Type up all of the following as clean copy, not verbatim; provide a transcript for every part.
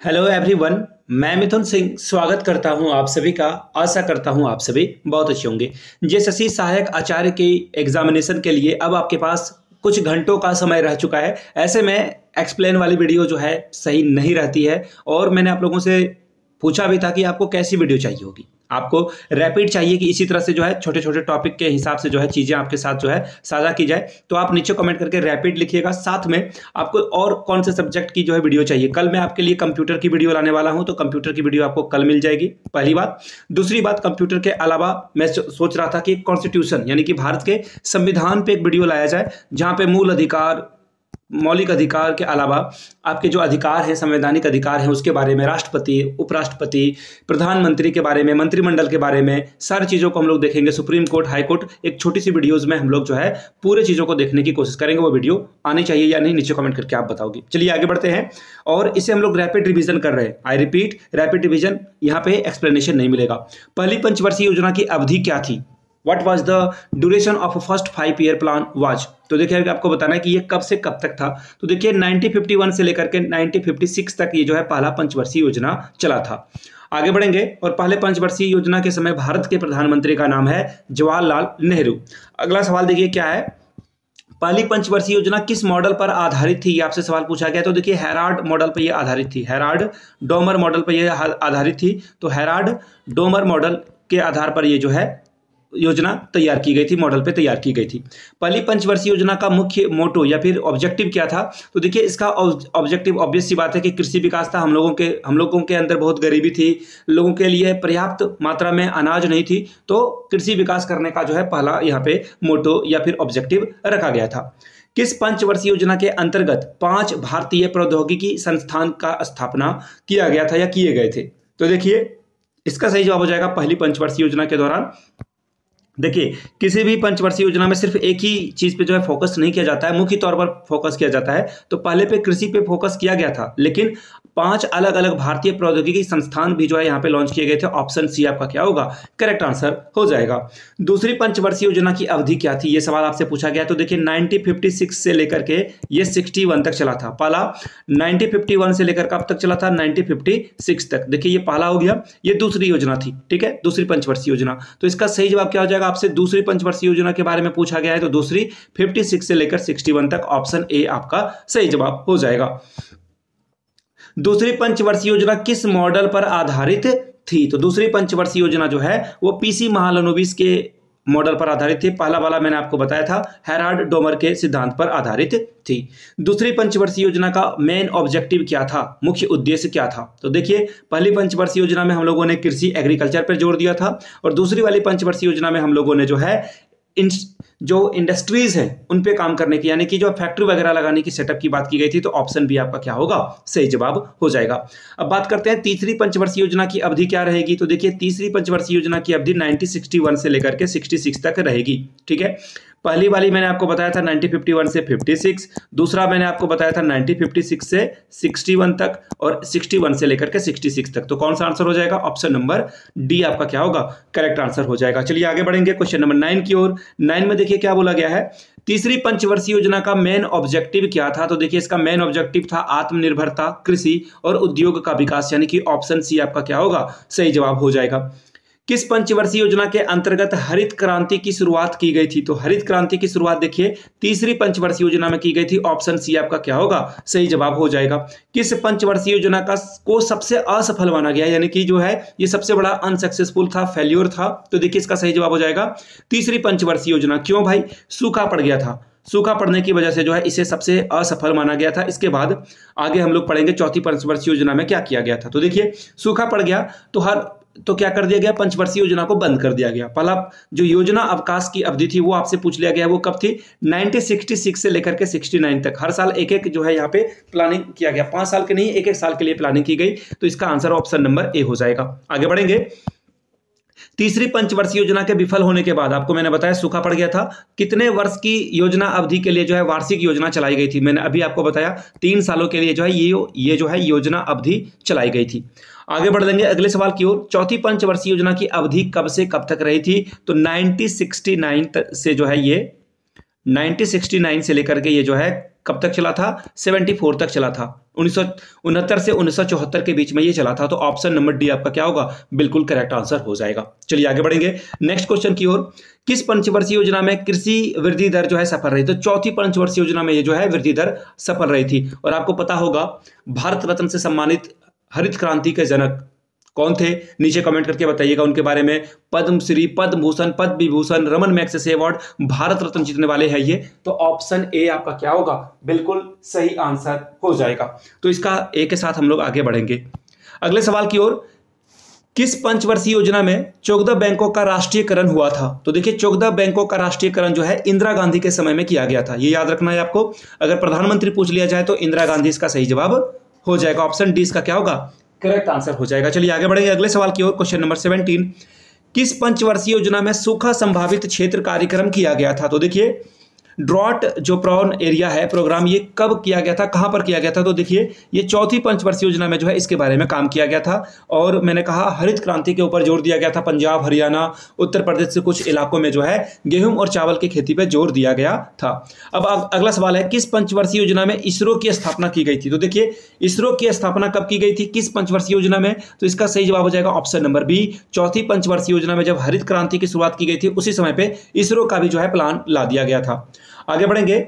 Hello everyone. मैं मिथुन सिंह स्वागत करता हूं आप सभी का। आशा करता हूं आप सभी बहुत अच्छे होंगे। जेएसएससी सहायक आचार्य की एग्जामिनेशन के लिए अब आपके पास कुछ घंटों का समय रह चुका है। ऐसे में एक्सप्लेन वाली वीडियो जो है सही नहीं रहती है और मैंने आप लोगों से पूछा भी था कि आपको कैसी वीडियो चाहिए होगी। आपको रैपिड चाहिए कि इसी तरह से जो है छोटे छोटे टॉपिक के हिसाब से जो है चीज़ें आपके साथ जो है साझा की जाए, तो आप नीचे कमेंट करके रैपिड लिखिएगा। साथ में आपको और कौन से सब्जेक्ट की जो है वीडियो चाहिए। कल मैं आपके लिए कंप्यूटर की वीडियो लाने वाला हूं, तो कंप्यूटर की वीडियो आपको कल मिल जाएगी, पहली बात। दूसरी बात, कंप्यूटर के अलावा मैं सोच रहा था कि कॉन्स्टिट्यूशन यानी कि भारत के संविधान पे एक वीडियो लाया जाए, जहां पे मूल अधिकार, मौलिक अधिकार के अलावा आपके जो अधिकार हैं, संवैधानिक अधिकार हैं, उसके बारे में, राष्ट्रपति, उपराष्ट्रपति, प्रधानमंत्री के बारे में, मंत्रिमंडल के बारे में, सारी चीज़ों को हम लोग देखेंगे। सुप्रीम कोर्ट, हाई कोर्ट, एक छोटी सी वीडियोस में हम लोग जो है पूरे चीज़ों को देखने की कोशिश करेंगे। वो वीडियो आनी चाहिए या नहीं, नीचे कमेंट करके आप बताओगे। चलिए आगे बढ़ते हैं। और इसे हम लोग रैपिड रिविजन कर रहे हैं। I repeat, rapid revision. यहाँ पे एक्सप्लेनेशन नहीं मिलेगा। पहली पंचवर्षीय योजना की अवधि क्या थी? What was the duration of a first 5 year plan was? तो देखिए आपको बताना है कि ये कब से कब तक था। तो देखिए 1951 से लेकर के 1956 तक ये जो है पहला पंचवर्षीय योजना चला था। आगे बढ़ेंगे। और पहले पंचवर्षीय योजना के समय भारत के प्रधानमंत्री का नाम है जवाहरलाल नेहरू। अगला सवाल देखिए क्या है। पहली पंचवर्षीय योजना किस मॉडल पर आधारित थी? ये आपसे सवाल पूछा गया। तो देखिए हेराल्ड मॉडल पर यह आधारित थी। हेराल्ड डोमर मॉडल पर यह आधारित थी। तो हेराल्ड डोमर मॉडल के आधार पर ये जो है योजना तैयार की गई थी, मॉडल पे तैयार की गई थी। पहली पंचवर्षीय योजना का मुख्य मोटो या फिर ऑब्जेक्टिव क्या था? तो देखिए इसका ऑब्जेक्टिव ऑब्वियस सी बात है कि कृषि विकास था। हम लोगों के अंदर बहुत गरीबी थी, लोगों के लिए पर्याप्त मात्रा में अनाज नहीं थी, तो कृषि विकास करने का जो है पहला यहाँ पे मोटो या फिर ऑब्जेक्टिव रखा गया था। किस पंचवर्षीय योजना के अंतर्गत 5 भारतीय प्रौद्योगिकी संस्थान का स्थापना किया गया था या किए गए थे? तो देखिए इसका सही जवाब हो जाएगा पहली पंचवर्षीय योजना के दौरान। देखिए किसी भी पंचवर्षीय योजना में सिर्फ एक ही चीज पे जो है फोकस नहीं किया जाता है, मुख्य तौर पर फोकस किया जाता है। तो पहले पे कृषि पे फोकस किया गया था, लेकिन 5 अलग अलग भारतीय प्रौद्योगिकी संस्थान भी जो है यहाँ पे लॉन्च किए गए थे। ऑप्शन सी आपका क्या होगा? करेक्ट आंसर हो जाएगा। दूसरी पंचवर्षीय योजना की अवधि क्या थी? ये सवाल आपसे पूछा गया। तो देखिए 1956 से लेकर के ये 61 तक चला था। पहला 1951 से लेकर कब तक चला था? 1956 तक। देखिए ये पहला हो गया, ये दूसरी योजना थी, ठीक है, दूसरी पंचवर्षीय योजना। तो इसका सही जवाब क्या हो जाएगा? आपसे दूसरी पंचवर्षीय योजना के बारे में पूछा गया है, तो दूसरी 56 से लेकर 61 तक, ऑप्शन ए आपका सही जवाब हो जाएगा। दूसरी पंचवर्षीय योजना किस मॉडल पर आधारित थी? तो दूसरी पंचवर्षीय योजना जो है वो पीसी महालनोबिस के मॉडल पर आधारित थी। पहला वाला मैंने आपको बताया था हेराल्ड डोमर के सिद्धांत पर आधारित थी। दूसरी पंचवर्षीय योजना का मेन ऑब्जेक्टिव क्या था? मुख्य उद्देश्य क्या था? तो देखिए पहली पंचवर्षीय योजना में हम लोगों ने कृषि, एग्रीकल्चर पर जोर दिया था, और दूसरी वाली पंचवर्षीय योजना में हम लोगों ने जो है जो इंडस्ट्रीज हैं उन पे काम करने की, यानी कि जो फैक्ट्री वगैरह लगाने की सेटअप की बात की गई थी। तो ऑप्शन बी आपका क्या होगा? सही जवाब हो जाएगा। अब बात करते हैं तीसरी पंचवर्षीय योजना की अवधि क्या रहेगी। तो देखिए तीसरी पंचवर्षीय योजना की अवधि 1961 से लेकर के 66 तक रहेगी, ठीक है। पहली वाली मैंने आपको बताया था 1951 से 56, दूसरा मैंने आपको बताया था 1956 से 61 तक, और 61 से लेकर के 66 तक। तो कौन सा आंसर हो जाएगा? ऑप्शन नंबर डी आपका क्या होगा? करेक्ट आंसर हो जाएगा। चलिए आगे बढ़ेंगे क्वेश्चन नंबर 9 की ओर। 9 में देखिए क्या बोला गया है। तीसरी पंचवर्षीय योजना का मेन ऑब्जेक्टिव क्या था? तो देखिए इसका मेन ऑब्जेक्टिव था आत्मनिर्भरता, कृषि और उद्योग का विकास, यानी कि ऑप्शन सी आपका क्या होगा? सही जवाब हो जाएगा। किस पंचवर्षीय योजना के अंतर्गत हरित क्रांति की शुरुआत की गई थी? तो हरित क्रांति की शुरुआत देखिए तीसरी पंचवर्षीय योजना में की गई थी। ऑप्शन सी आपका क्या होगा? सही जवाब हो जाएगा। किस पंचवर्षीय योजना को सबसे असफल माना गया, यानी कि जो है ये सबसे बड़ा अनसक्सेसफुल था, फेल्योर था? तो देखिए इसका सही जवाब हो जाएगा तीसरी पंचवर्षीय योजना। क्यों भाई? सूखा पड़ गया था। सूखा पड़ने की वजह से जो है इसे सबसे असफल माना गया था। इसके बाद आगे हम लोग पढ़ेंगे चौथी पंचवर्षीय योजना में क्या किया गया था। तो देखिए सूखा पड़ गया तो क्या कर दिया गया? पंचवर्षीय योजना को बंद कर दिया गया। पहला जो योजना अवकाश की अवधि थी वो आपसे पूछ लिया गया, वो कब थी? 1966 से लेकर के 69 तक। हर साल एक एक जो है यहाँ पे प्लानिंग किया गया, 5 साल के नहीं, एक एक साल के लिए प्लानिंग की गई। तो इसका आंसर ऑप्शन नंबर ए हो जाएगा। आगे बढ़ेंगे। तीसरी पंचवर्षीय योजना के विफल होने के बाद आपको मैंने बताया सूखा पड़ गया था। कितने वर्ष की योजना अवधि के लिए जो है वार्षिक योजना चलाई गई थी? मैंने अभी आपको बताया 3 सालों के लिए जो है ये जो है योजना अवधि चलाई गई थी। आगे बढ़ लेंगे अगले सवाल की ओर। चौथी पंचवर्षीय योजना की अवधि कब से कब तक रही थी? तो 1969 से जो है ये 1969 से लेकर के ये जो है कब तक चला था, 74 तक चला था। 1969 से 1974 के बीच में ये चला था। तो ऑप्शन नंबर डी आपका क्या होगा, बिल्कुल करेक्ट आंसर हो जाएगा। चलिए आगे बढ़ेंगे नेक्स्ट क्वेश्चन की ओर। किस पंचवर्षीय योजना में कृषि वृद्धि दर जो है सफल रही? तो चौथी पंचवर्षीय योजना में ये जो है वृद्धि दर सफल रही थी। और आपको पता होगा भारत रत्न से सम्मानित हरित क्रांति के जनक कौन थे, नीचे कमेंट करके बताइएगा उनके बारे में। पद्मश्री, पद्म भूषण, पद्म विभूषण, रमन मैग्सेसे अवार्ड, भारत रत्न जीतने वाले हैं ये। तो ऑप्शन ए आपका क्या होगा, बिल्कुल सही आंसर हो जाएगा। तो इसका ए के साथ हम लोग आगे बढ़ेंगे अगले सवाल की ओर। किस पंचवर्षीय योजना में 14 बैंकों का राष्ट्रीयकरण हुआ था? तो देखिए 14 बैंकों का राष्ट्रीयकरण जो है इंदिरा गांधी के समय में किया गया था। ये याद रखना है आपको। अगर प्रधानमंत्री पूछ लिया जाए तो इंदिरा गांधी इसका सही जवाब हो जाएगा। ऑप्शन डी इसका क्या होगा, करेक्ट आंसर हो जाएगा। चलिए आगे बढ़ेंगे अगले सवाल की ओर। Question number 17। किस पंचवर्षीय योजना में सूखा संभावित क्षेत्र कार्यक्रम किया गया था? तो देखिए ड्रॉट जो प्रोन एरिया है प्रोग्राम, ये कब किया गया था, कहां पर किया गया था? तो देखिए ये चौथी पंचवर्षीय योजना में जो है इसके बारे में काम किया गया था। और मैंने कहा हरित क्रांति के ऊपर जोर दिया गया था। पंजाब, हरियाणा, उत्तर प्रदेश से कुछ इलाकों में जो है गेहूं और चावल की खेती पर जोर दिया गया था। अब अगला सवाल है, किस पंचवर्षीय योजना में इसरो की स्थापना की गई थी? तो देखिए इसरो की स्थापना कब की गई थी, किस पंचवर्षीय योजना में? तो इसका सही जवाब हो जाएगा ऑप्शन नंबर बी, चौथी पंचवर्षीय योजना में। जब हरित क्रांति की शुरुआत की गई थी उसी समय पे इसरो का भी जो है प्लान ला दिया गया था। आगे बढ़ेंगे,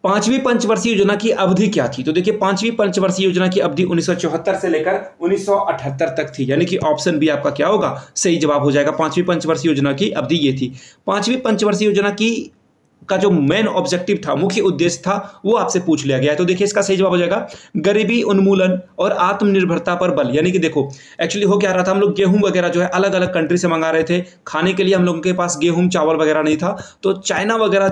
पांचवी पंचवर्षीय योजना की अवधि क्या थी? तो देखिए पांचवी पंचवर्षीय योजना की अवधि 1974 से लेकर 1978 तक थी, यानी कि ऑप्शन बी आपका क्या होगा, सही जवाब हो जाएगा। पांचवी पंचवर्षीय योजना की अवधि ये थी। पांचवी पंचवर्षीय योजना की का जो मेन ऑब्जेक्टिव था, मुख्य उद्देश्य था, वो आपसे पूछ लिया गया है। तो देखिए इसका सही जवाब हो जाएगा गरीबी उन्मूलन और आत्मनिर्भरता पर बल। यानी कि देखो एक्चुअली हो क्या रहा था, हम लोग गेहूं वगैरह जो है अलग अलग कंट्री से मंगा रहे थे खाने के लिए। हम लोगों के पास गेहूं चावल वगैरह नहीं था, तो चाइना वगैरह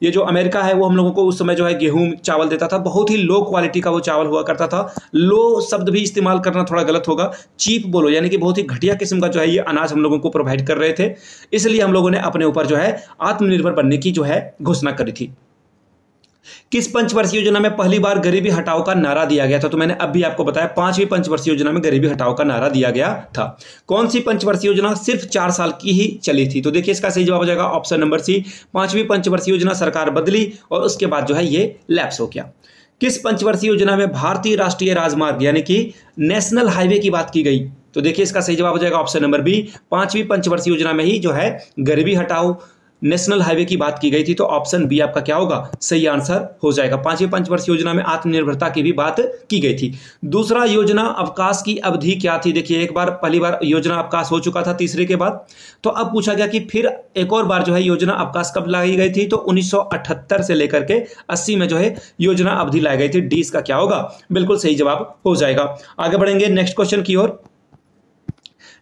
ये जो अमेरिका है वो हम लोगों को उस समय जो है गेहूं चावल देता था। बहुत ही लो क्वालिटी का वो चावल हुआ करता था। लो शब्द भी इस्तेमाल करना थोड़ा गलत होगा, चीप बोलो, यानी कि बहुत ही घटिया किस्म का जो है ये अनाज हम लोगों को प्रोवाइड कर रहे थे। इसलिए हम लोगों ने अपने ऊपर जो है आत्मनिर्भर बनने की जो है घोषणा करी थी। किस पंचवर्षीय योजना में पहली बार गरीबी हटाओ का नारा दिया गया था? तो मैंने अभी आपको बताया पांचवी पंचवर्षीय योजना में गरीबी हटाओ का नारा दिया गया था। कौन सी पंचवर्षीय योजना सिर्फ 4 साल की ही चली थी? तो देखिए इसका सही जवाब हो जाएगा ऑप्शन नंबर सी, पांचवी पंचवर्षीय योजना सरकार बदली और उसके बाद जो है ये लैप्स हो गया। किस पंचवर्षीय योजना में भारतीय राष्ट्रीय राजमार्ग यानी कि नेशनल हाईवे की बात की गई? तो देखिए इसका सही जवाब हो जाएगा ऑप्शन नंबर बी, पांचवी पंचवर्षीय योजना में ही जो है गरीबी हटाओ नेशनल हाईवे की बात की गई थी। तो ऑप्शन बी आपका क्या होगा, सही आंसर हो जाएगा। पांचवी पंचवर्षीय योजना में आत्मनिर्भरता की भी बात की गई थी। दूसरा योजना अवकाश की अवधि क्या थी? देखिए एक बार पहली बार योजना अवकाश हो चुका था तीसरे के बाद, तो अब पूछा गया कि फिर एक और बार जो है योजना अवकाश कब लाई गई थी? तो 1978 से लेकर के 80 में जो है योजना अवधि लाई गई थी। डी इसका क्या होगा, बिल्कुल सही जवाब हो जाएगा। आगे बढ़ेंगे नेक्स्ट क्वेश्चन की ओर।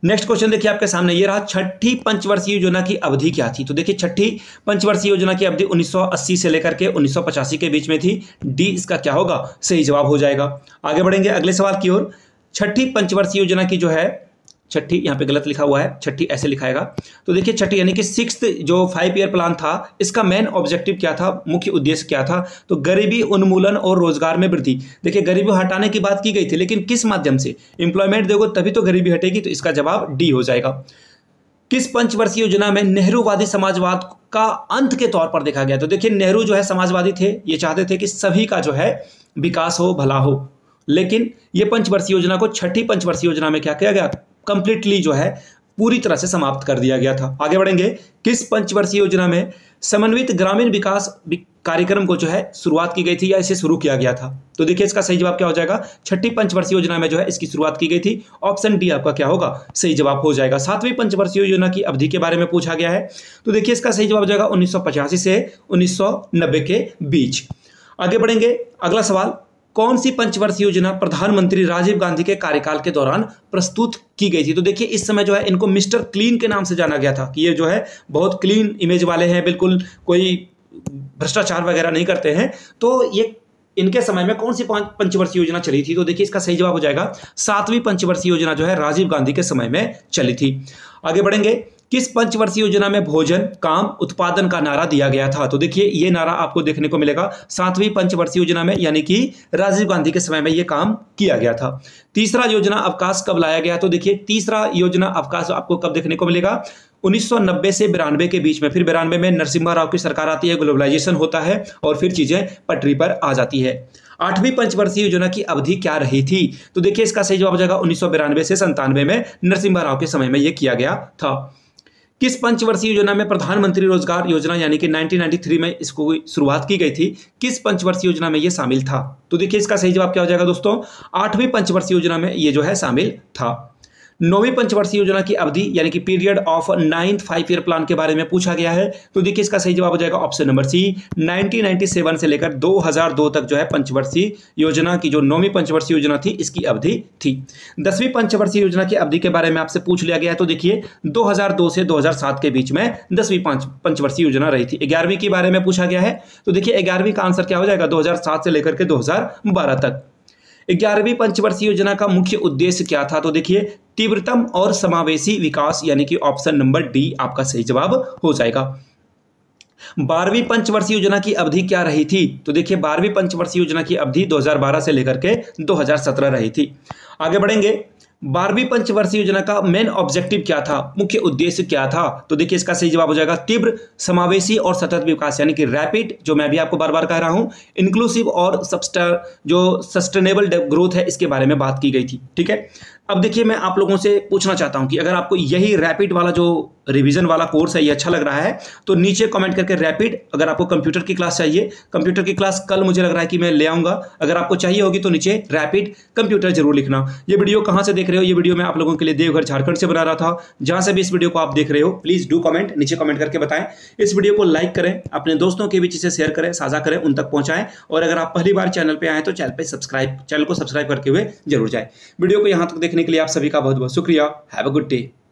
नेक्स्ट क्वेश्चन देखिए आपके सामने ये रहा, छठी पंचवर्षीय योजना की अवधि क्या थी? तो देखिए छठी पंचवर्षीय योजना की अवधि 1980 से लेकर के 1985 के बीच में थी। डी इसका क्या होगा, सही जवाब हो जाएगा। आगे बढ़ेंगे अगले सवाल की ओर। छठी पंचवर्षीय योजना की जो है छठी, यहाँ पे गलत लिखा हुआ है, छठी ऐसे लिखाएगा। तो देखिए छठी यानी कि 6th जो 5 ईयर प्लान था, इसका मेन ऑब्जेक्टिव क्या था, मुख्य उद्देश्य क्या था? तो गरीबी उन्मूलन और रोजगार में वृद्धि। देखिए गरीबी हटाने की बात की गई थी, लेकिन किस माध्यम से? एम्प्लॉयमेंट दोगे तभी तो गरीबी हटेगी। तो इसका जवाब डी हो जाएगा। किस पंचवर्षीय योजना में नेहरूवादी समाजवाद का अंत के तौर पर देखा गया? तो देखिए नेहरू जो है समाजवादी थे, ये चाहते थे कि सभी का जो है विकास हो, भला हो, लेकिन ये पंचवर्षीय योजना को छठी पंचवर्षीय योजना में क्या किया गया, कंप्लीटली जो है पूरी तरह से समाप्त कर दिया गया था। आगे बढ़ेंगे, किस पंचवर्षीय योजना में समन्वित ग्रामीण विकास कार्यक्रम को जो है शुरुआत की गई थी या इसे शुरू किया गया था? तो देखिए इसका सही जवाब क्या हो जाएगा, छठी पंचवर्षीय योजना में जो है इसकी शुरुआत की गई थी। ऑप्शन डी आपका क्या होगा, सही जवाब हो जाएगा। सातवीं पंचवर्षीय योजना की अवधि के बारे में पूछा गया है, तो देखिए इसका सही जवाब हो जाएगा 1985 से 1990 के बीच। आगे बढ़ेंगे अगला सवाल, कौन सी पंचवर्षीय योजना प्रधानमंत्री राजीव गांधी के कार्यकाल के दौरान प्रस्तुत की गई थी? तो देखिए इस समय जो है इनको मिस्टर क्लीन के नाम से जाना गया था कि ये जो है बहुत क्लीन इमेज वाले हैं, बिल्कुल कोई भ्रष्टाचार वगैरह नहीं करते हैं। तो ये इनके समय में कौन सी पंचवर्षीय योजना चली थी? तो देखिए इसका सही जवाब हो जाएगा सातवीं पंचवर्षीय योजना जो है राजीव गांधी के समय में चली थी। आगे बढ़ेंगे, किस पंचवर्षीय योजना में भोजन काम उत्पादन का नारा दिया गया था? तो देखिए ये नारा आपको देखने को मिलेगा सातवीं पंचवर्षीय योजना में, यानी कि राजीव गांधी के समय में ये काम किया गया था। तीसरा योजना अवकाश कब लाया गया? तो देखिए तीसरा योजना अवकाश आपको कब देखने को मिलेगा, 1990 से 92 के बीच में, फिर 92 में नरसिम्हा राव की सरकार आती है, ग्लोबलाइजेशन होता है और फिर चीजें पटरी पर आ जाती है। 8वीं पंचवर्षीय योजना की अवधि क्या रही थी? तो देखिए इसका सही जवाब हो जाएगा 1992 से 97 में नरसिम्हा राव के समय में यह किया गया था। किस पंचवर्षीय योजना में प्रधानमंत्री रोजगार योजना यानी कि 1993 में इसको शुरुआत की गई थी? किस पंचवर्षीय योजना में यह शामिल था? तो देखिए इसका सही जवाब क्या हो जाएगा दोस्तों? 8वीं पंचवर्षीय योजना में यह जो है शामिल था। 9वीं पंचवर्षीय योजना की अवधि यानी कि period of 9th 5 year plan के बारे में पूछा गया है। तो देखिए इसका सही जवाब हो जाएगा ऑप्शन नंबर सी, 1997 से लेकर 2002 तक जो है पंचवर्षीय योजना की जो 9वीं पंचवर्षीय योजना थी इसकी अवधि थी। 10वीं पंचवर्षीय योजना की अवधि के बारे में आपसे पूछ लिया गया है। तो देखिए 2002 से 2007 के बीच में 10वीं पंचवर्षीय योजना रही थी। 11वीं के बारे में पूछा गया है। तो देखिए 11वीं का आंसर क्या हो जाएगा? 2007 से लेकर के 2012 तक। 11वीं पंचवर्षीय योजना का मुख्य उद्देश्य क्या था? तो देखिए तीव्रतम और समावेशी विकास यानी कि ऑप्शन नंबर डी आपका सही जवाब हो जाएगा। 12वीं पंचवर्षीय योजना की अवधि क्या रही थी? तो देखिए 12वीं पंचवर्षीय योजना की अवधि 2012 से लेकर के 2017 रही थी। आगे बढ़ेंगे। 12वीं पंचवर्षीय योजना का मेन ऑब्जेक्टिव क्या था? मुख्य उद्देश्य क्या था? तो देखिए इसका सही जवाब हो जाएगा तीव्र समावेशी और सतत विकास यानी कि रैपिड, जो मैं भी आपको बार बार कह रहा हूं, इंक्लूसिव और जो सस्टेनेबल ग्रोथ है इसके बारे में बात की गई थी। ठीक है, अब देखिए मैं आप लोगों से पूछना चाहता हूं कि अगर आपको यही रैपिड वाला जो रिवीजन वाला कोर्स है ये अच्छा लग रहा है तो नीचे कमेंट करके रैपिड, अगर आपको कंप्यूटर की क्लास चाहिए, कंप्यूटर की क्लास कल मुझे लग रहा है कि मैं ले आऊंगा, अगर आपको चाहिए होगी तो नीचे रैपिड कंप्यूटर जरूर लिखना। ये वीडियो कहां से देख रहे हो? ये वीडियो मैं आप लोगों के लिए देवघर झारखंड से बना रहा था। जहां से भी इस वीडियो को आप देख रहे हो प्लीज डू कमेंट, नीचे कमेंट करके बताएं। इस वीडियो को लाइक करें, अपने दोस्तों के बीच इसे शेयर करें, साझा करें, उन तक पहुंचाएं। और अगर आप पहली बार चैनल पर आए तो चैनल को सब्सक्राइब करके हुए जरूर जाए। वीडियो को यहां तक देखने के लिए आप सभी का बहुत बहुत शुक्रिया। Have a good day.